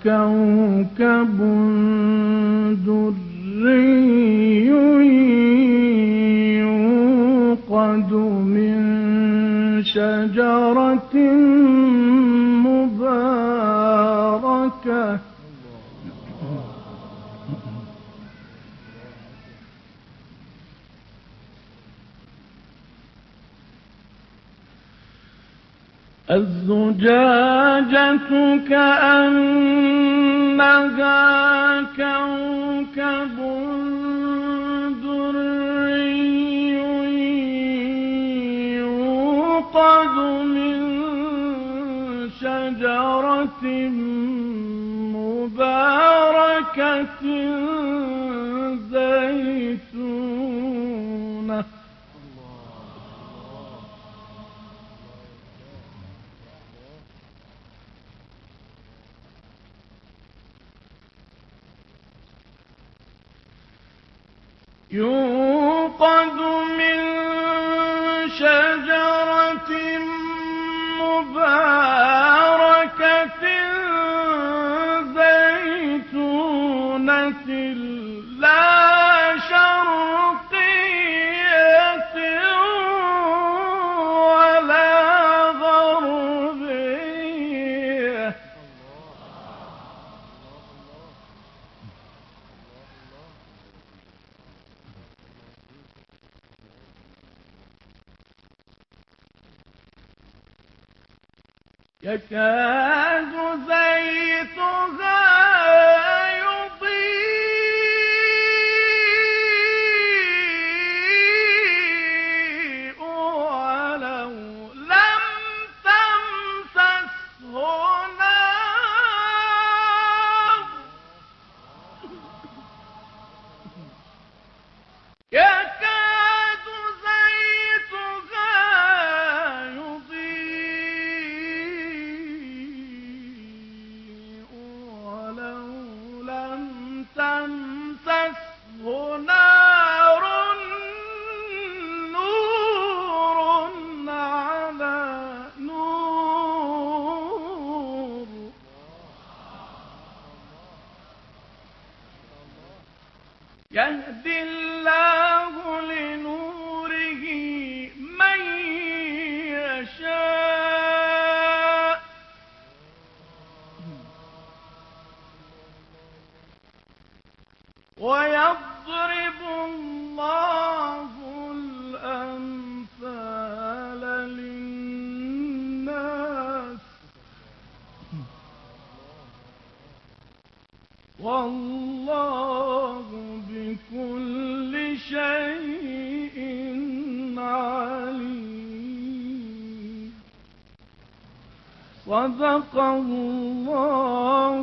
كوكب دري يوقد من شجرة مباركة الزجاجة كأنها كوكب دري يوقد من شجرة مباركة زيتونة يوقد من شجرة مباركة زيتونة لا شرقية ولا غربية يكاد زيتها يضيء ولو لم تمسسه نار يكاد زيتها يضيء ولو لم تمسسه نار نور على نور يهدي الله لنوره من يشاء ويضرب الله الأمثال للناس والله بكل شيء عليم صدق الله